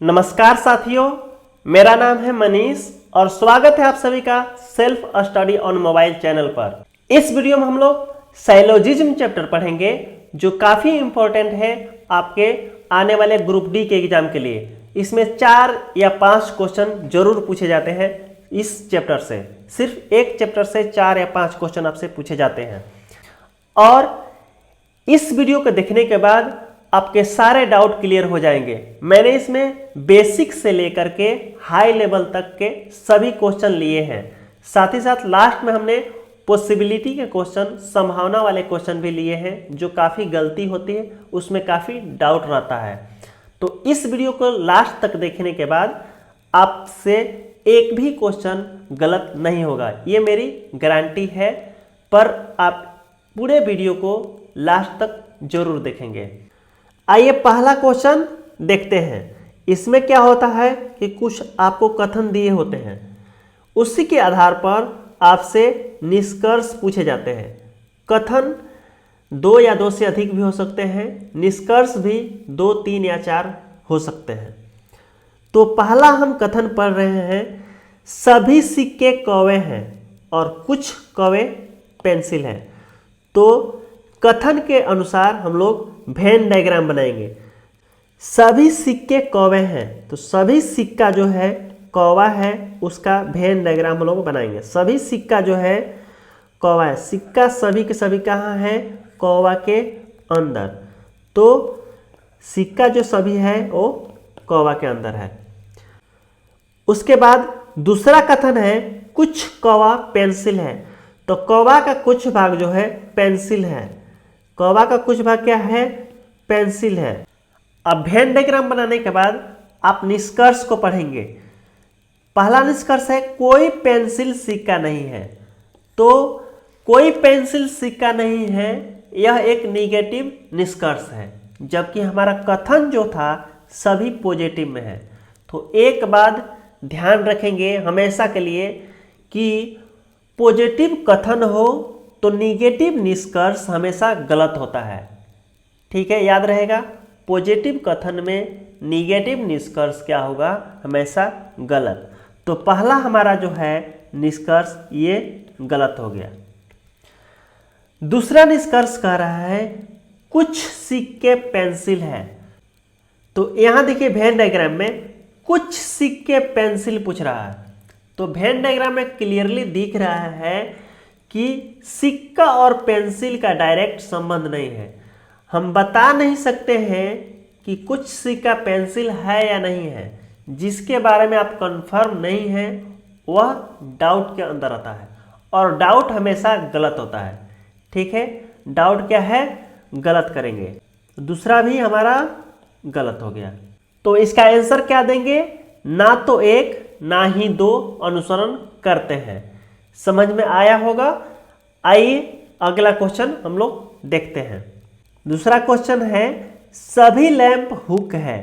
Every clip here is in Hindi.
नमस्कार साथियों, मेरा नाम है मनीष और स्वागत है आप सभी का self study on mobile channel पर। इस वीडियो में हम लोग साइलोजिज्म चैप्टर पढ़ेंगे जो काफ़ी इंपॉर्टेंट है आपके आने वाले ग्रुप डी के एग्जाम के लिए। इसमें 4 या 5 क्वेश्चन जरूर पूछे जाते हैं इस चैप्टर से। सिर्फ एक चैप्टर से 4 या 5 क्वेश्चन आपसे पूछे जाते हैं और इस वीडियो को देखने के बाद आपके सारे डाउट क्लियर हो जाएंगे। मैंने इसमें बेसिक से लेकर के हाई लेवल तक के सभी क्वेश्चन लिए हैं। साथ ही साथ लास्ट में हमने पॉसिबिलिटी के क्वेश्चन, संभावना वाले क्वेश्चन भी लिए हैं जो काफ़ी गलती होती है, उसमें काफ़ी डाउट रहता है। तो इस वीडियो को लास्ट तक देखने के बाद आपसे एक भी क्वेश्चन गलत नहीं होगा, ये मेरी गारंटी है। पर आप पूरे वीडियो को लास्ट तक जरूर देखेंगे। आइए पहला क्वेश्चन देखते हैं। इसमें क्या होता है कि कुछ आपको कथन दिए होते हैं, उसी के आधार पर आपसे निष्कर्ष पूछे जाते हैं। कथन 2 या 2 से अधिक भी हो सकते हैं, निष्कर्ष भी 2, 3 या 4 हो सकते हैं। तो पहला हम कथन पढ़ रहे हैं, सभी सिक्के कौवे हैं और कुछ कौवे पेंसिल हैं। तो कथन के अनुसार हम लोग वेन डायग्राम बनाएंगे। सभी सिक्के कौवे हैं, तो सभी सिक्का जो है कौवा है, उसका वेन डायग्राम हम लोग बनाएंगे। सभी सिक्का जो है कौवा है, सिक्का सभी के सभी कहाँ है? कौवा के अंदर। तो सिक्का जो सभी है वो कौवा के अंदर है। उसके बाद दूसरा कथन है, कुछ कौवा पेंसिल है। तो कौवा का कुछ भाग जो है पेंसिल है, कौवा का कुछ भाग क्या है? पेंसिल है। अब वेन डायग्राम बनाने के बाद आप निष्कर्ष को पढ़ेंगे। पहला निष्कर्ष है, कोई पेंसिल सिक्का नहीं है। तो कोई पेंसिल सिक्का नहीं है, यह एक निगेटिव निष्कर्ष है, जबकि हमारा कथन जो था सभी पॉजिटिव में है। तो एक बात ध्यान रखेंगे हमेशा के लिए कि पॉजिटिव कथन हो तो निगेटिव निष्कर्ष हमेशा गलत होता है। ठीक है, याद रहेगा, पॉजिटिव कथन में निगेटिव निष्कर्ष क्या होगा? हमेशा गलत। तो पहला हमारा जो है निष्कर्ष ये गलत हो गया। दूसरा निष्कर्ष कह रहा है, कुछ सिक्के पेंसिल है। तो यहां देखिए वेन डायग्राम में कुछ सिक्के पेंसिल पूछ रहा है। तो वेन डायग्राम में क्लियरली दिख रहा है कि सिक्का और पेंसिल का डायरेक्ट संबंध नहीं है। हम बता नहीं सकते हैं कि कुछ सिक्का पेंसिल है या नहीं है। जिसके बारे में आप कंफर्म नहीं है वह डाउट के अंदर आता है और डाउट हमेशा गलत होता है। ठीक है, डाउट क्या है? गलत करेंगे। दूसरा भी हमारा गलत हो गया। तो इसका आंसर क्या देंगे? ना तो 1 ना ही 2 अनुसरण करते हैं। समझ में आया होगा। आइए अगला क्वेश्चन हम लोग देखते हैं। दूसरा क्वेश्चन है, सभी लैंप हुक है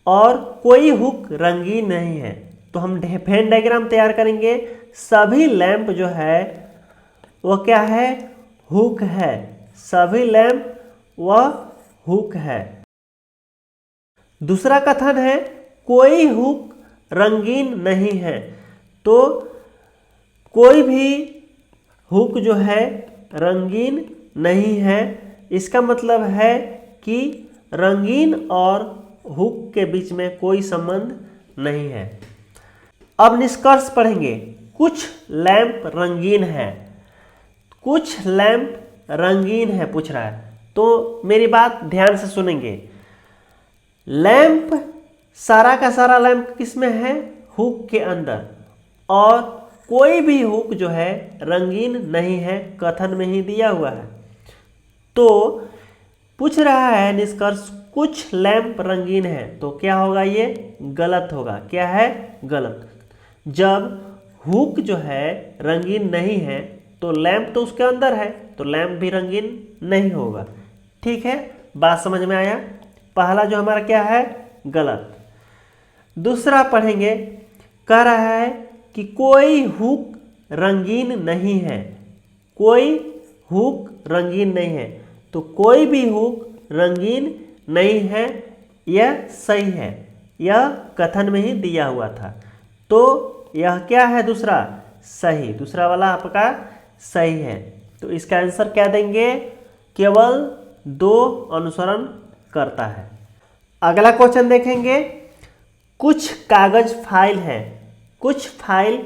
और कोई हुक रंगीन नहीं है। तो हम वेन डायग्राम तैयार करेंगे। सभी लैंप जो है वो क्या है? हुक है। सभी लैंप वह हुक है। दूसरा कथन है, कोई हुक रंगीन नहीं है। तो कोई भी हुक जो है रंगीन नहीं है। इसका मतलब है कि रंगीन और हुक के बीच में कोई संबंध नहीं है। अब निष्कर्ष पढ़ेंगे। कुछ लैंप रंगीन है, कुछ लैंप रंगीन है पूछ रहा है। तो मेरी बात ध्यान से सुनेंगे। लैंप, सारा का सारा लैंप किस में है? हुक के अंदर। और कोई भी हुक जो है रंगीन नहीं है, कथन में ही दिया हुआ है। तो पूछ रहा है निष्कर्ष, कुछ लैंप रंगीन है। तो क्या होगा? ये गलत होगा। क्या है? गलत। जब हुक जो है रंगीन नहीं है तो लैंप तो उसके अंदर है, तो लैंप भी रंगीन नहीं होगा। ठीक है, बात समझ में आया? पहला जो हमारा क्या है? गलत। दूसरा पढ़ेंगे। कह रहा है कि कोई हुक रंगीन नहीं है। कोई हुक रंगीन नहीं है। तो कोई भी हुक रंगीन नहीं है, यह सही है। यह कथन में ही दिया हुआ था। तो यह क्या है? दूसरा सही, दूसरा वाला आपका सही है। तो इसका आंसर क्या देंगे? केवल 2 अनुसरण करता है। अगला क्वेश्चन देखेंगे, कुछ कागज फाइल है, कुछ फाइल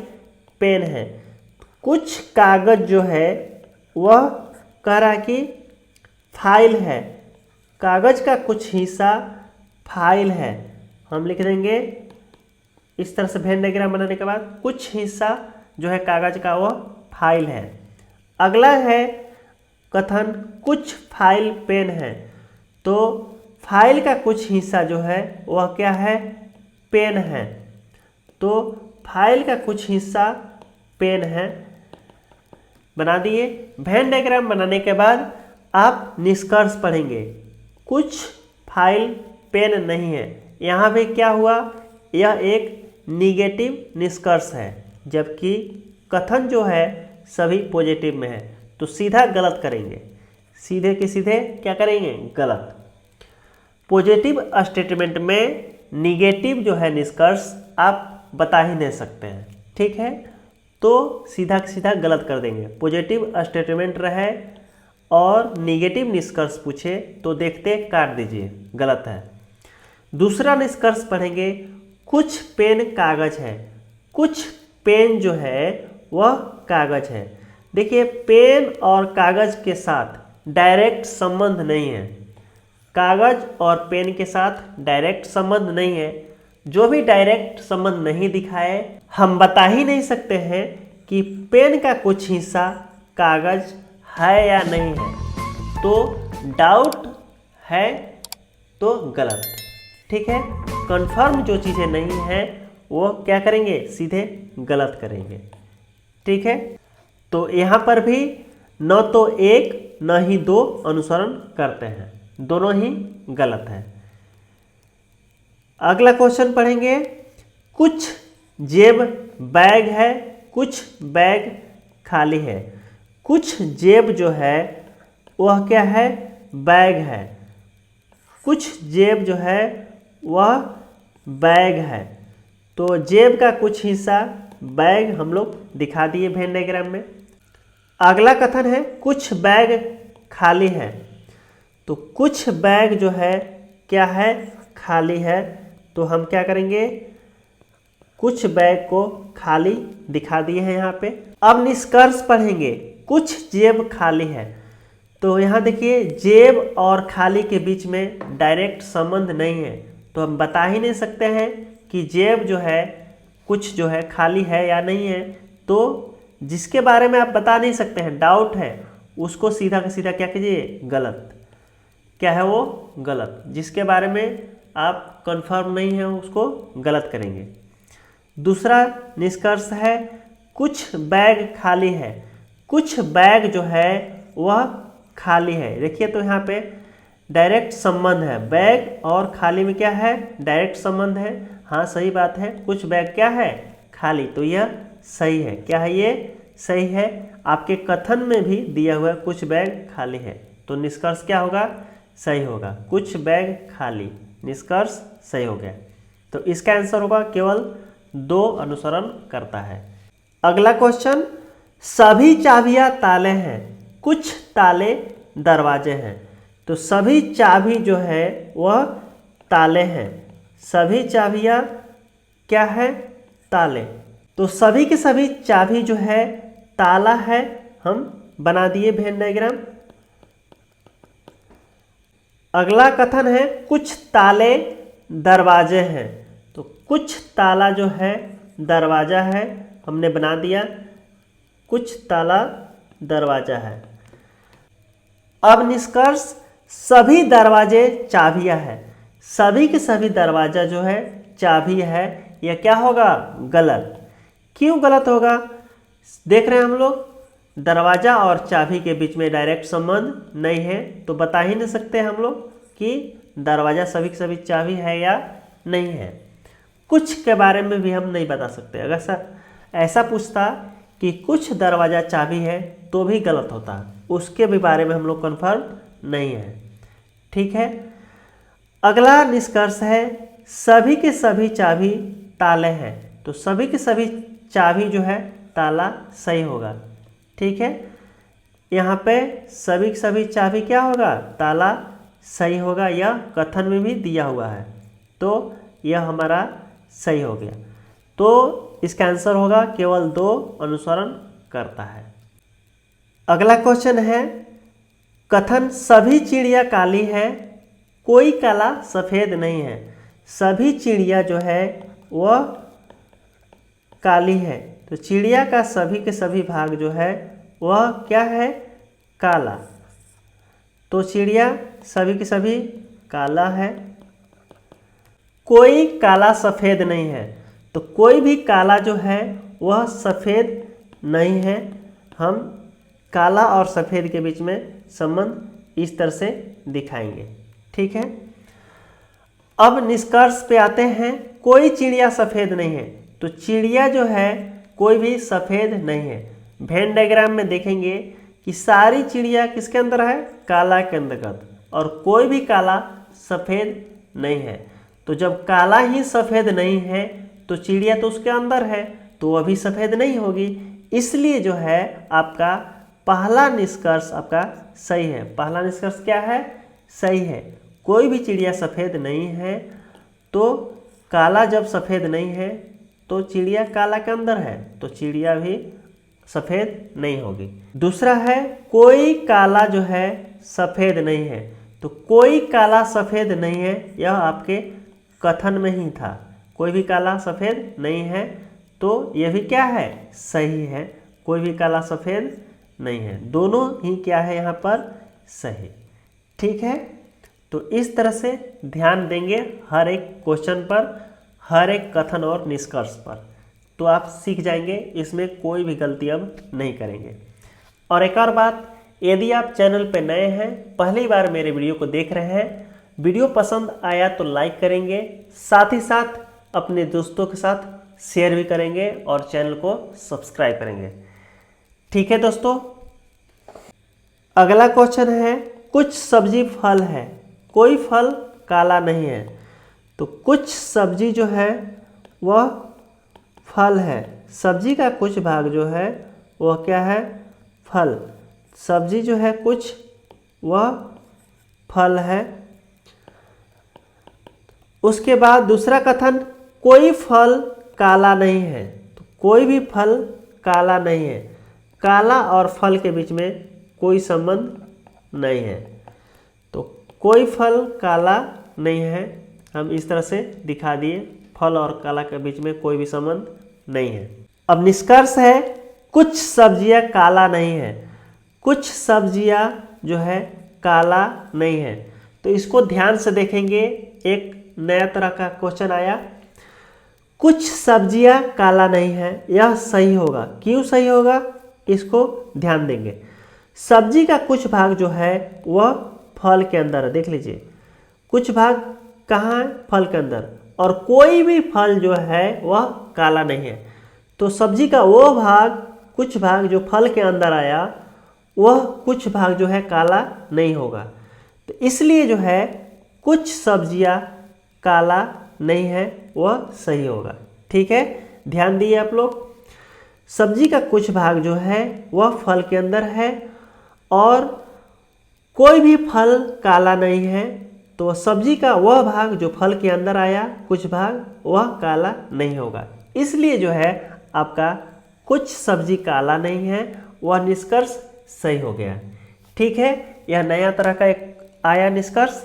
पेन है। कुछ कागज जो है वह कह रहा है कि फाइल है, कागज का कुछ हिस्सा फाइल है। हम लिख देंगे इस तरह से वेन डायग्राम बनाने के बाद, कुछ हिस्सा जो है कागज का वह फाइल है। अगला है कथन, कुछ फाइल पेन है। तो फाइल का कुछ हिस्सा जो है वह क्या है? पेन है। तो फाइल का कुछ हिस्सा पेन है, बना दिए। वेन डायग्राम बनाने के बाद आप निष्कर्ष पढ़ेंगे, कुछ फाइल पेन नहीं है। यहाँ पे क्या हुआ? यह एक निगेटिव निष्कर्ष है, जबकि कथन जो है सभी पॉजिटिव में है। तो सीधा गलत करेंगे, सीधे के सीधे क्या करेंगे? गलत। पॉजिटिव स्टेटमेंट में निगेटिव जो है निष्कर्ष आप बता ही नहीं सकते हैं, ठीक है? तो सीधा सीधा गलत कर देंगे। पॉजिटिव स्टेटमेंट रहे और निगेटिव निष्कर्ष पूछे तो देखते काट दीजिए, गलत है। दूसरा निष्कर्ष पढ़ेंगे, कुछ पेन कागज है। कुछ पेन जो है वह कागज है। देखिए, पेन और कागज के साथ डायरेक्ट संबंध नहीं है, कागज और पेन के साथ डायरेक्ट संबंध नहीं है। जो भी डायरेक्ट संबंध नहीं दिखाए, हम बता ही नहीं सकते हैं कि पेन का कुछ हिस्सा कागज है या नहीं है। तो डाउट है तो गलत, ठीक है? कंफर्म जो चीज़ें नहीं हैं वो क्या करेंगे? सीधे गलत करेंगे, ठीक है? तो यहाँ पर भी न तो 1 न ही 2 अनुसरण करते हैं, दोनों ही गलत है। अगला क्वेश्चन पढ़ेंगे, कुछ जेब बैग है, कुछ बैग खाली है। कुछ जेब जो है वह क्या है? बैग है। कुछ जेब जो है वह बैग है। तो जेब का कुछ हिस्सा बैग हम लोग दिखा दिए वेन डायग्राम में। अगला कथन है, कुछ बैग खाली है। तो कुछ बैग जो है क्या है? खाली है। तो हम क्या करेंगे? कुछ बैग को खाली दिखा दिए हैं यहाँ पे। अब निष्कर्ष पढ़ेंगे, कुछ जेब खाली है। तो यहाँ देखिए, जेब और खाली के बीच में डायरेक्ट संबंध नहीं है, तो हम बता ही नहीं सकते हैं कि जेब जो है कुछ जो है खाली है या नहीं है। तो जिसके बारे में आप बता नहीं सकते हैं, डाउट है, उसको सीधा का सीधा क्या कीजिए? गलत। क्या है वो? गलत। जिसके बारे में आप कंफर्म नहीं है उसको गलत करेंगे। दूसरा निष्कर्ष है, कुछ बैग खाली है। कुछ बैग जो है वह खाली है। देखिए, तो यहाँ पे डायरेक्ट संबंध है, बैग और खाली में क्या है? डायरेक्ट संबंध है। हाँ, सही बात है, कुछ बैग क्या है? खाली। तो यह सही है। क्या है? ये सही है। आपके कथन में भी दिया हुआ है कुछ बैग खाली है, तो निष्कर्ष क्या होगा? सही होगा। कुछ बैग खाली, निष्कर्ष सही हो गया। तो इसका आंसर होगा केवल 2 अनुसरण करता है। अगला क्वेश्चन, सभी चाबियां ताले हैं, कुछ ताले दरवाजे हैं। तो सभी चाबी जो है वह ताले हैं। सभी चाबियां क्या है? ताले। तो सभी के सभी चाबी जो है ताला है। हम बना दिए वेन डायग्राम। अगला कथन है, कुछ ताले दरवाजे हैं। तो कुछ ताला जो है दरवाजा है, हमने बना दिया, कुछ ताला दरवाजा है। अब निष्कर्ष, सभी दरवाजे चाबियां हैं। सभी के सभी दरवाजा जो है चाबी है। यह क्या होगा? गलत। क्यों गलत होगा? देख रहे हैं हम लोग, दरवाजा और चाबी के बीच में डायरेक्ट संबंध नहीं है, तो बता ही नहीं सकते हम लोग कि दरवाजा सभी के सभी चाबी है या नहीं है। कुछ के बारे में भी हम नहीं बता सकते। अगर ऐसा पूछता कि कुछ दरवाजा चाबी है तो भी गलत होता, उसके भी बारे में हम लोग कन्फर्म नहीं है, ठीक है। अगला निष्कर्ष है, सभी के सभी चाबी ताले हैं, तो सभी के सभी चाबी जो है ताला सही होगा। ठीक है, यहाँ पे सभी के सभी चाबी क्या होगा, ताला सही होगा, यह कथन में भी दिया हुआ है, तो यह हमारा सही हो गया। तो इसका आंसर होगा केवल 2 अनुसरण करता है। अगला क्वेश्चन है, कथन सभी चिड़िया काली है, कोई काला सफ़ेद नहीं है। सभी चिड़िया जो है वह काली है, तो चिड़िया का सभी के सभी भाग जो है वह क्या है, काला। तो चिड़िया सभी के सभी काला है। कोई काला सफ़ेद नहीं है, तो कोई भी काला जो है वह सफ़ेद नहीं है। हम काला और सफ़ेद के बीच में संबंध इस तरह से दिखाएंगे। ठीक है, अब निष्कर्ष पे आते हैं। कोई चिड़िया सफ़ेद नहीं है, तो चिड़िया जो है कोई भी सफ़ेद नहीं है। वेन डायग्राम में देखेंगे कि सारी चिड़िया किसके अंदर है, काला के अंतर्गत, और कोई भी काला सफ़ेद नहीं है। तो जब काला ही सफ़ेद नहीं है तो चिड़िया तो उसके अंदर है, तो वह भी सफ़ेद नहीं होगी। इसलिए जो है आपका पहला निष्कर्ष आपका सही है। पहला निष्कर्ष क्या है, सही है। कोई भी चिड़िया सफ़ेद नहीं है, तो काला जब सफ़ेद नहीं है तो चिड़िया काला के अंदर है, तो चिड़िया भी सफ़ेद नहीं होगी। दूसरा है, कोई काला जो है सफ़ेद नहीं है, तो कोई काला सफ़ेद नहीं है, यह आपके कथन में ही था। कोई भी काला सफ़ेद नहीं है, तो यह भी क्या है, सही है। कोई भी काला सफ़ेद नहीं है, दोनों ही क्या है यहाँ पर, सही। ठीक है, तो इस तरह से ध्यान देंगे हर एक क्वेश्चन पर, हर एक कथन और निष्कर्ष पर, तो आप सीख जाएंगे, इसमें कोई भी गलती अब नहीं करेंगे। और एक और बात, यदि आप चैनल पर नए हैं, पहली बार मेरे वीडियो को देख रहे हैं, वीडियो पसंद आया तो लाइक करेंगे, साथ ही साथ अपने दोस्तों के साथ शेयर भी करेंगे और चैनल को सब्सक्राइब करेंगे। ठीक है दोस्तों, अगला क्वेश्चन है, कुछ सब्जी फल है, कोई फल काला नहीं है। तो कुछ सब्जी जो है वह फल है, सब्जी का कुछ भाग जो है वह क्या है, फल। सब्जी जो है कुछ वह फल है। उसके बाद दूसरा कथन, कोई फल काला नहीं है, तो कोई भी फल काला नहीं है। काला और फल के बीच में कोई संबंध नहीं है, तो कोई फल काला नहीं है। हम इस तरह से दिखा दिए, फल और काला के बीच में कोई भी संबंध नहीं है। अब निष्कर्ष है, कुछ सब्जियां काला नहीं है। कुछ सब्जियां जो है काला नहीं है, तो इसको ध्यान से देखेंगे। एक नया तरह का क्वेश्चन आया, कुछ सब्जियां काला नहीं है, यह सही होगा। क्यों सही होगा, इसको ध्यान देंगे। सब्जी का कुछ भाग जो है वह फल के अंदर है, देख लीजिए, कुछ भाग कहाँ है, फल के अंदर, और कोई भी फल जो है वह काला नहीं है। तो सब्जी का वो भाग, कुछ भाग जो फल के अंदर आया, वह कुछ भाग जो है काला नहीं होगा। तो इसलिए जो है कुछ सब्जियां काला नहीं है, वह सही होगा। ठीक है, ध्यान दिए आप लोग। सब्जी का कुछ भाग जो है वह फल के अंदर है, और कोई भी फल काला नहीं है, तो सब्जी का वह भाग जो फल के अंदर आया, कुछ भाग, वह काला नहीं होगा। इसलिए जो है आपका कुछ सब्जी काला नहीं है, वह निष्कर्ष सही हो गया। ठीक है, यह नया तरह का एक आया निष्कर्ष,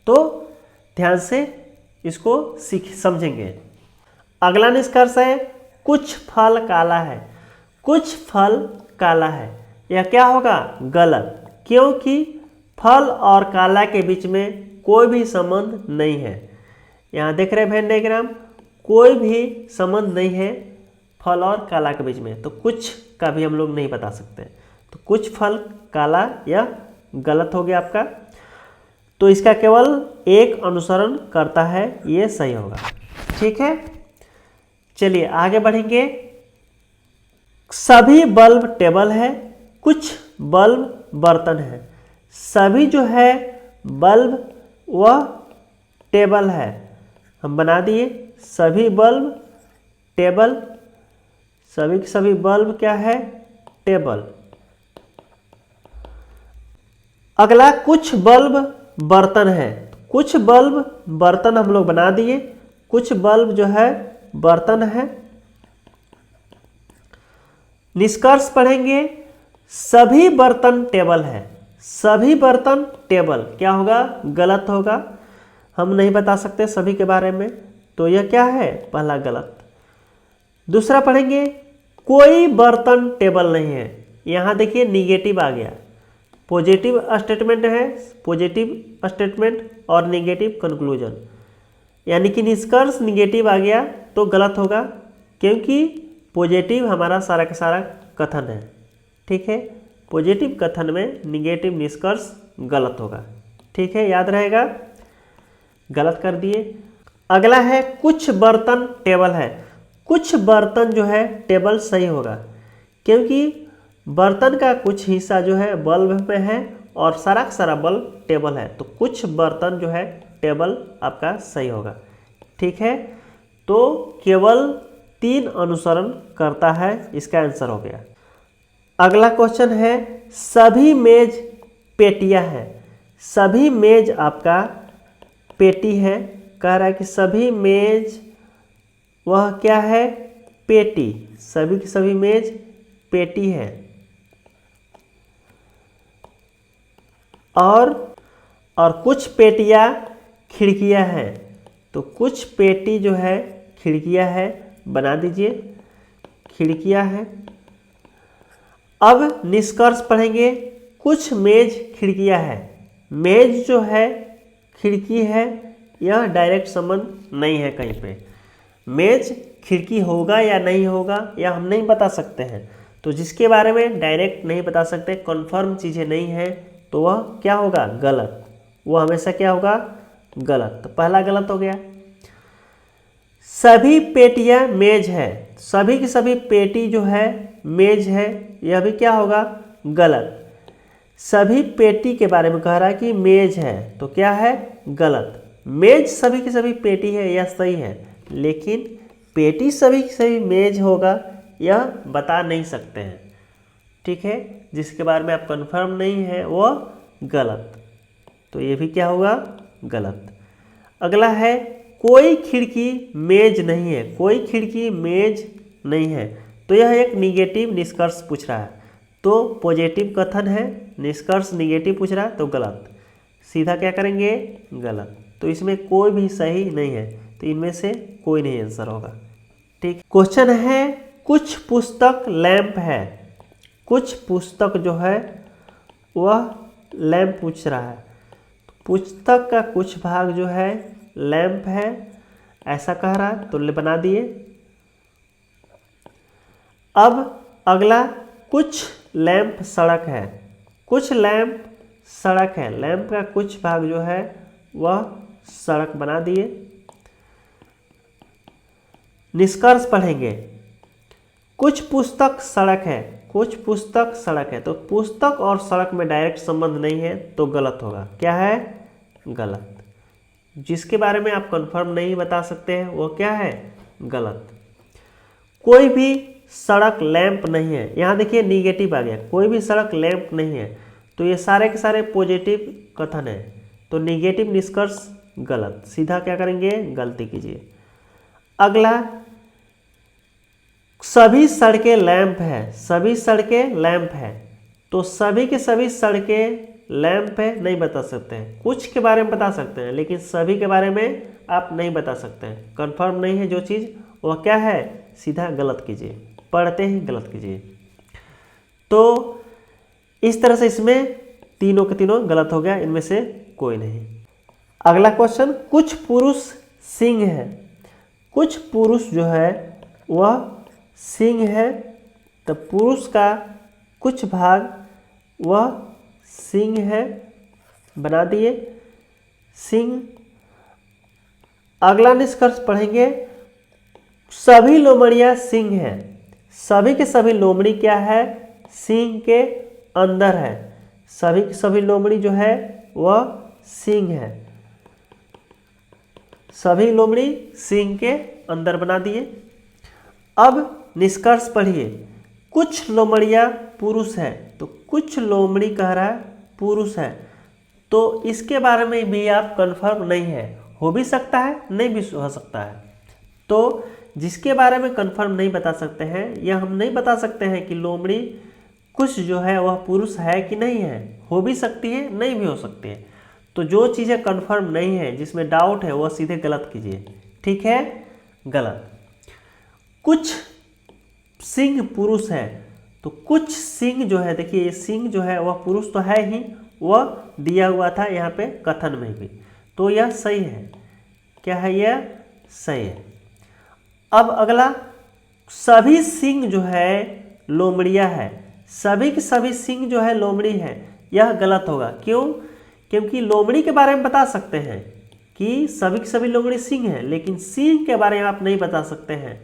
तो ध्यान से इसको समझेंगे। अगला निष्कर्ष है, कुछ फल काला है। कुछ फल काला है, यह क्या होगा, गलत, क्योंकि फल और काला के बीच में कोई भी संबंध नहीं है। यहाँ देख रहे हैं वेन डायग्राम, कोई भी संबंध नहीं है फल और काला के बीच में, तो कुछ का भी हम लोग नहीं बता सकते। तो कुछ फल काला, यह गलत हो गया आपका, तो इसका केवल एक अनुसरण करता है, ये सही होगा। ठीक है, चलिए आगे बढ़ेंगे। सभी बल्ब टेबल है, कुछ बल्ब बर्तन है। सभी जो है बल्ब वह टेबल है, हम बना दिए सभी बल्ब टेबल, सभी के सभी बल्ब क्या है टेबल। अगला कुछ बल्ब बर्तन है, कुछ बल्ब बर्तन हम लोग बना दिए, कुछ बल्ब जो है बर्तन है। निष्कर्ष पढ़ेंगे सभी बर्तन टेबल है, सभी बर्तन टेबल क्या होगा गलत होगा, हम नहीं बता सकते सभी के बारे में, तो यह क्या है पहला गलत। दूसरा पढ़ेंगे कोई बर्तन टेबल नहीं है, यहाँ देखिए निगेटिव आ गया, पॉजिटिव स्टेटमेंट है, पॉजिटिव स्टेटमेंट और नेगेटिव कंक्लूजन, यानी कि निष्कर्ष निगेटिव आ गया तो गलत होगा, क्योंकि पॉजिटिव हमारा सारा का सारा कथन है। ठीक है, पॉजिटिव कथन में निगेटिव निष्कर्ष गलत होगा। ठीक है, याद रहेगा, गलत कर दिए। अगला है कुछ बर्तन टेबल है, कुछ बर्तन जो है टेबल सही होगा, क्योंकि बर्तन का कुछ हिस्सा जो है बल्ब में है और सारा का सारा बल्ब टेबल है, तो कुछ बर्तन जो है टेबल आपका सही होगा। ठीक है, तो केवल 3 अनुसरण करता है, इसका आंसर हो गया। अगला क्वेश्चन है सभी मेज पेटियां है, सभी मेज आपका पेटी है, कह रहा है कि सभी मेज वह क्या है पेटी, सभी की सभी मेज पेटी है। और कुछ पेटियां खिड़कियां हैं, तो कुछ पेटी जो है खिड़कियां है, बना दीजिए खिड़कियां है। अब निष्कर्ष पढ़ेंगे कुछ मेज खिड़कियां है, मेज जो है खिड़की है, यह डायरेक्ट संबंध नहीं है कहीं पे, मेज खिड़की होगा या नहीं होगा यह हम नहीं बता सकते हैं, तो जिसके बारे में डायरेक्ट नहीं बता सकते, कन्फर्म चीज़ें नहीं है, तो वह क्या होगा गलत, वह हमेशा क्या होगा गलत, तो पहला गलत हो गया। सभी पेटियां मेज है, सभी की सभी पेटी जो है मेज है, यह भी क्या होगा गलत। सभी पेटी के बारे में कह रहा है कि मेज है, तो क्या है गलत। मेज सभी की सभी पेटी है, यह सही है, लेकिन पेटी सभी की सभी मेज होगा यह बता नहीं सकते हैं। ठीक है, जिसके बारे में आप कंफर्म नहीं है वह गलत, तो ये भी क्या होगा गलत। अगला है कोई खिड़की मेज नहीं है, कोई खिड़की मेज नहीं है, तो यह एक निगेटिव निष्कर्ष पूछ रहा है, तो पॉजिटिव कथन है, निष्कर्ष निगेटिव पूछ रहा है तो गलत, सीधा क्या करेंगे गलत, तो इसमें कोई भी सही नहीं है, तो इनमें से कोई नहीं आंसर होगा। ठीक, क्वेश्चन है कुछ पुस्तक लैंप है, कुछ पुस्तक जो है वह लैंप पूछ रहा है, पुस्तक का कुछ भाग जो है लैंप है, ऐसा कह रहा है, तो बना दिए। अब अगला कुछ लैंप सड़क है, कुछ लैंप सड़क है, लैंप का कुछ भाग जो है वह सड़क बना दिए। निष्कर्ष पढ़ेंगे कुछ पुस्तक सड़क है, कुछ पुस्तक सड़क है, तो पुस्तक और सड़क में डायरेक्ट संबंध नहीं है, तो गलत होगा, क्या है गलत। जिसके बारे में आप कंफर्म नहीं बता सकते हैं वो क्या है गलत। कोई भी सड़क लैंप नहीं है, यहाँ देखिए निगेटिव आ गया, कोई भी सड़क लैंप नहीं है, तो ये सारे के सारे पॉजिटिव कथन है, तो निगेटिव निष्कर्ष गलत, सीधा क्या करेंगे गलती कीजिए। अगला सभी सड़कें लैंप है, सभी सड़कें लैंप है, तो सभी के सभी सड़कें लैंप है नहीं बता सकते हैं, कुछ के बारे में बता सकते हैं, लेकिन सभी के बारे में आप नहीं बता सकते हैं, कंफर्म नहीं है जो चीज़ वह क्या है, सीधा गलत कीजिए, पढ़ते ही गलत कीजिए। तो इस तरह से इसमें तीनों के तीनों गलत हो गया, इनमें से कोई नहीं। अगला क्वेश्चन कुछ पुरुष सिंह है, कुछ पुरुष जो है वह सिंह है, तो पुरुष का कुछ भाग वह सिंह है, बना दिए सिंह। अगला निष्कर्ष पढ़ेंगे सभी लोमड़ियां सिंह है, सभी के सभी लोमड़ी क्या है सिंह के अंदर है, सभी की सभी लोमड़ी जो है वह सिंह है, सभी लोमड़ी सींग के अंदर बना दिए। अब निष्कर्ष पढ़िए, कुछ लोमड़ियाँ पुरुष है, तो कुछ लोमड़ी कह रहा है पुरुष है, तो इसके बारे में भी आप कंफर्म नहीं है, हो भी सकता है नहीं भी हो सकता है। तो जिसके बारे में कंफर्म नहीं बता सकते हैं, या हम नहीं बता सकते हैं कि लोमड़ी कुछ जो है वह पुरुष है कि नहीं है, हो भी सकती है नहीं भी हो सकती है। तो जो चीज़ें कंफर्म नहीं है, जिसमें डाउट है, वह सीधे गलत कीजिए। ठीक है, गलत। कुछ सिंह पुरुष है, तो कुछ सिंह जो है, देखिए ये सिंह जो है वह पुरुष तो है ही, वह दिया हुआ था यहाँ पे कथन में भी, तो यह सही है। क्या है, यह सही है। अब अगला, सभी सिंह जो है लोमड़िया है, सभी के सभी सिंह जो है लोमड़ी है, यह गलत होगा। क्यों? क्योंकि लोमड़ी के बारे में बता सकते हैं कि सभी के सभी लोमड़ी सिंह है, लेकिन सिंह के बारे में आप नहीं बता सकते हैं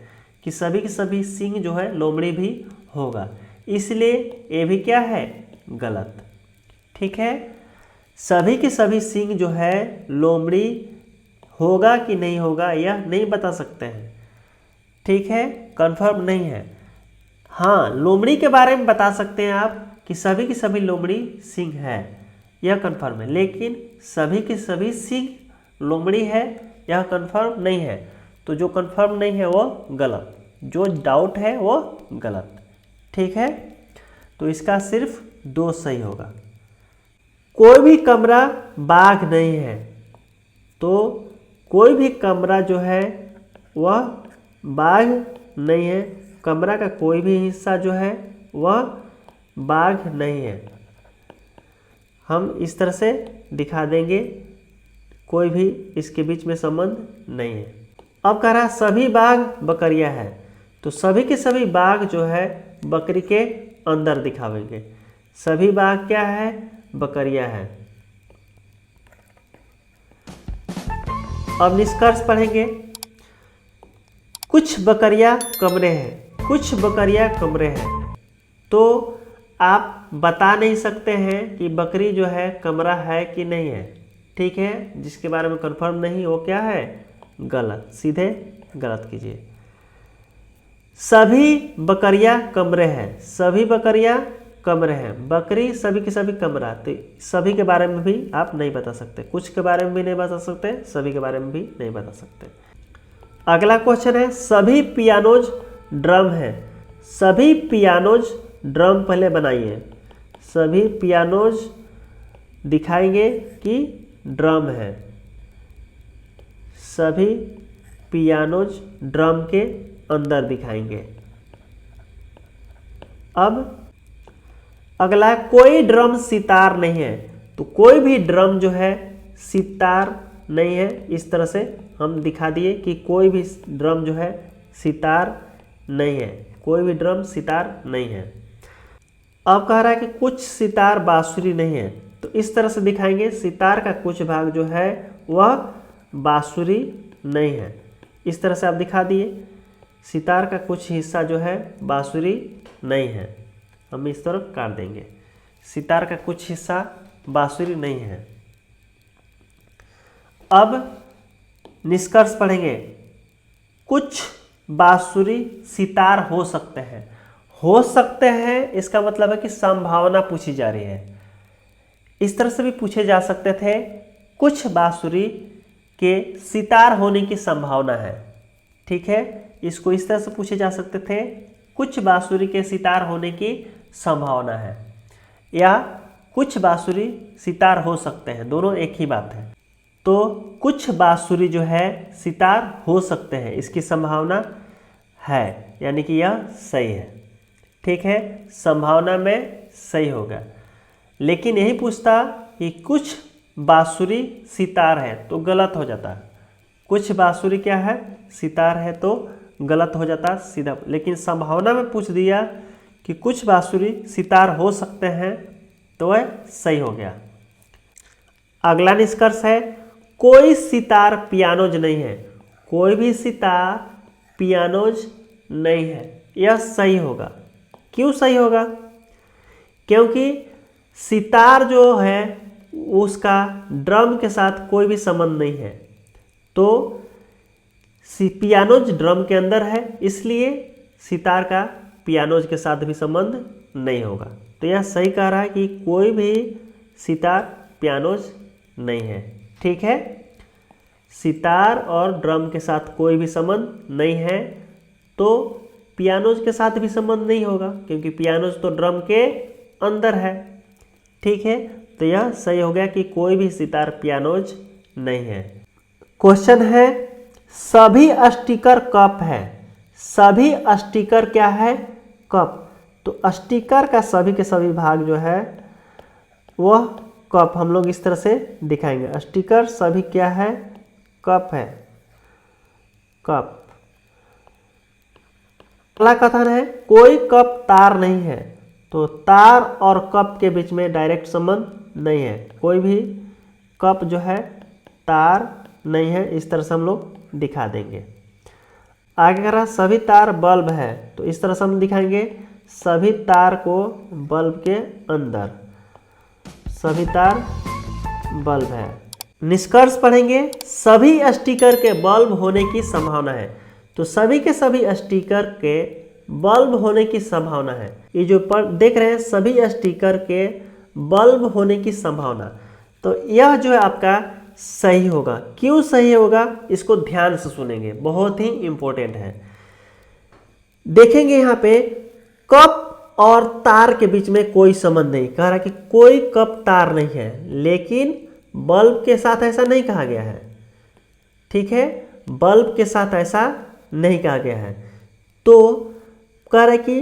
कि सभी के सभी सिंह जो है लोमड़ी भी होगा, इसलिए ये भी क्या है, गलत। ठीक है, सभी के सभी सिंह जो है लोमड़ी होगा कि नहीं होगा यह नहीं बता सकते हैं। ठीक है, कंफर्म नहीं है। हाँ, लोमड़ी के बारे में बता सकते हैं आप कि सभी की सभी लोमड़ी सिंह है, यह कंफर्म है, लेकिन सभी के सभी सिंह लोमड़ी है यह कंफर्म नहीं है। तो जो कंफर्म नहीं है वो गलत, जो डाउट है वो गलत। ठीक है, तो इसका सिर्फ 2 सही होगा। कोई भी कमरा बाघ नहीं है, तो कोई भी कमरा जो है वह बाघ नहीं है, कमरा का कोई भी हिस्सा जो है वह बाघ नहीं है। हम इस तरह से दिखा देंगे, कोई भी इसके बीच में संबंध नहीं है। अब कह रहा है सभी बाघ बकरिया है, तो सभी के सभी बाघ जो है बकरी के अंदर दिखावेंगे। सभी बाघ क्या है, बकरिया है। अब निष्कर्ष पढ़ेंगे, कुछ बकरिया कमरे हैं, कुछ बकरिया कमरे हैं, तो आप बता नहीं सकते हैं कि बकरी जो है कमरा है कि नहीं है। ठीक है, जिसके बारे में कंफर्म नहीं वो क्या है, गलत, सीधे गलत कीजिए। सभी बकरिया कमरे हैं, सभी बकरिया कमरे हैं, बकरी सभी के सभी कमरा, तो सभी के बारे में भी आप नहीं बता सकते, कुछ के बारे में भी नहीं बता सकते, सभी के बारे में भी नहीं बता सकते। अगला क्वेश्चन है, सभी पियानोज ड्रम है, सभी पियानोज ड्रम पहले बनाइए। सभी पियानोज दिखाएंगे कि ड्रम है, सभी पियानोज ड्रम के अंदर दिखाएंगे। अब अगला, कोई ड्रम सितार नहीं है, तो कोई भी ड्रम जो है सितार नहीं है। इस तरह से हम दिखा दिए कि कोई भी ड्रम जो है सितार नहीं है, कोई भी ड्रम सितार नहीं है। अब कह रहा है कि कुछ सितार बांसुरी नहीं है, तो इस तरह से दिखाएंगे सितार का कुछ भाग जो है वह बांसुरी नहीं है। इस तरह से आप दिखा दिए सितार का कुछ हिस्सा जो है बांसुरी नहीं है, हम इस तरफ काट देंगे, सितार का कुछ हिस्सा बांसुरी नहीं है। अब निष्कर्ष पढ़ेंगे, कुछ बांसुरी सितार हो सकते हैं, हो सकते हैं इसका मतलब है कि संभावना पूछी जा रही है। इस तरह से भी पूछे जा सकते थे, कुछ बांसुरी के सितार होने की संभावना है। ठीक है, इसको इस तरह से पूछे जा सकते थे, कुछ बांसुरी के सितार होने की संभावना है, या कुछ बांसुरी सितार हो सकते हैं, दोनों एक ही बात है। तो कुछ बांसुरी जो है सितार हो सकते हैं, इसकी संभावना है, यानी कि यह सही है। ठीक है, संभावना में सही होगा। लेकिन यही पूछता कि कुछ बांसुरी सितार है, तो गलत हो जाता। कुछ बांसुरी क्या है, सितार है, तो गलत हो जाता सीधा। लेकिन संभावना में पूछ दिया कि कुछ बांसुरी सितार हो सकते हैं, तो वह सही हो गया। अगला निष्कर्ष है, कोई सितार पियानोज नहीं है, कोई भी सितार पियानोज नहीं है, यह सही होगा। क्यों सही होगा? क्योंकि सितार जो है उसका ड्रम के साथ कोई भी संबंध नहीं है, तो पियानोज ड्रम के अंदर है, इसलिए सितार का पियानोज के साथ भी संबंध नहीं होगा। तो यह सही कह रहा है कि कोई भी सितार पियानोज नहीं है। ठीक है, सितार और ड्रम के साथ कोई भी संबंध नहीं है, तो पियानोज के साथ भी संबंध नहीं होगा, क्योंकि पियानोज तो ड्रम के अंदर है। ठीक है, तो यह सही हो गया कि कोई भी सितार पियानोज नहीं है। क्वेश्चन है, सभी स्टिकर कप है। सभी स्टिकर क्या है? कप। तो स्टिकर का सभी के सभी भाग जो है वह कप हम लोग इस तरह से दिखाएंगे। स्टिकर सभी क्या है? कप है। कप। अगला कथन है, कोई कप तार नहीं है। तो तार और कप के बीच में डायरेक्ट संबंध नहीं है। कोई भी कप जो है तार नहीं है, इस तरह से हम लोग दिखा देंगे। आगे कह रहा सभी तार बल्ब है। तो इस तरह से हम दिखाएंगे सभी तार को बल्ब के अंदर। सभी तार बल्ब है। निष्कर्ष पढ़ेंगे, सभी स्टिकर के बल्ब होने की संभावना है। तो सभी के सभी स्टिकर के बल्ब होने की संभावना है। ये जो देख रहे हैं सभी स्टिकर के बल्ब होने की संभावना, तो यह जो है आपका सही होगा। क्यों सही होगा इसको ध्यान से सुनेंगे, बहुत ही इंपॉर्टेंट है। देखेंगे यहाँ पे कप और तार के बीच में कोई संबंध नहीं, कह रहा है कि कोई कप तार नहीं है, लेकिन बल्ब के साथ ऐसा नहीं कहा गया है। ठीक है, बल्ब के साथ ऐसा नहीं कहा गया है। तो कह रहा है कि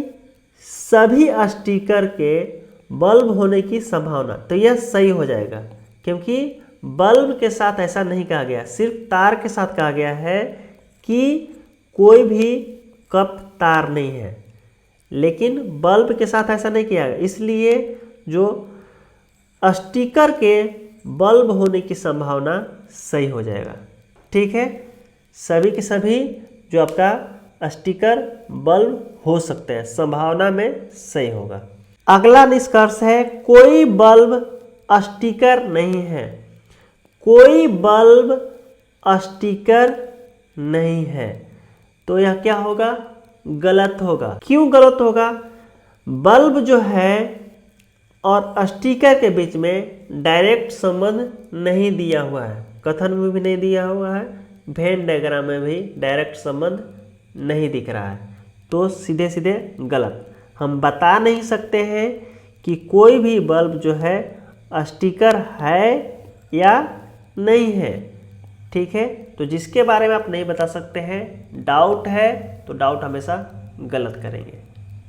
सभी स्टिकर के बल्ब होने की संभावना, तो यह सही हो जाएगा, क्योंकि बल्ब के साथ ऐसा नहीं कहा गया, सिर्फ तार के साथ कहा गया है कि कोई भी कप तार नहीं है, लेकिन बल्ब के साथ ऐसा नहीं किया गया। इसलिए जो स्टिकर के बल्ब होने की संभावना सही हो जाएगा। ठीक है, सभी के सभी जो आपका स्टिकर बल्ब हो सकते हैं, संभावना में सही होगा। अगला निष्कर्ष है, कोई बल्ब स्टिकर नहीं है। कोई बल्ब स्टिकर नहीं है, तो यह क्या होगा? गलत होगा। क्यों गलत होगा? बल्ब जो है और स्टिकर के बीच में डायरेक्ट संबंध नहीं दिया हुआ है, कथन में भी नहीं दिया हुआ है, वेन डायग्राम में भी डायरेक्ट संबंध नहीं दिख रहा है, तो सीधे सीधे गलत। हम बता नहीं सकते हैं कि कोई भी बल्ब जो है स्टिकर है या नहीं है। ठीक है, तो जिसके बारे में आप नहीं बता सकते हैं, डाउट है, तो डाउट हमेशा गलत करेंगे।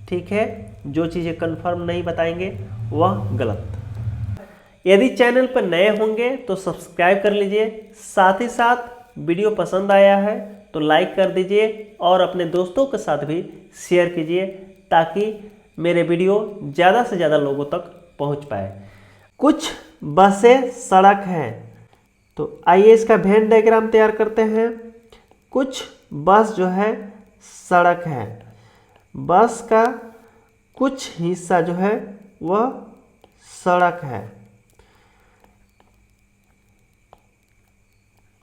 ठीक है, जो चीज़ें कंफर्म नहीं बताएंगे वह गलत। यदि चैनल पर नए होंगे तो सब्सक्राइब कर लीजिए, साथ ही साथ वीडियो पसंद आया है तो लाइक कर दीजिए और अपने दोस्तों के साथ भी शेयर कीजिए, ताकि मेरे वीडियो ज़्यादा से ज़्यादा लोगों तक पहुंच पाए। कुछ बसें सड़क है, तो आइए इसका वेन डायग्राम तैयार करते हैं। कुछ बस जो है सड़क है, बस का कुछ हिस्सा जो है वह सड़क है,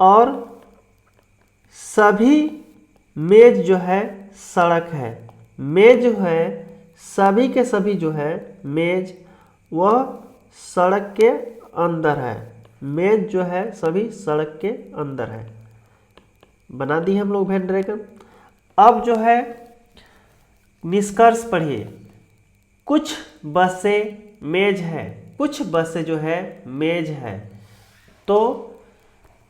और सभी मेज जो है सड़क है। मेज जो है सभी के सभी जो है मेज वह सड़क के अंदर है। मेज जो है सभी सड़क के अंदर है। बना दी हम लोग वेन डायग्राम। अब जो है निष्कर्ष पढ़िए, कुछ बसें मेज है, कुछ बसें जो है मेज है, तो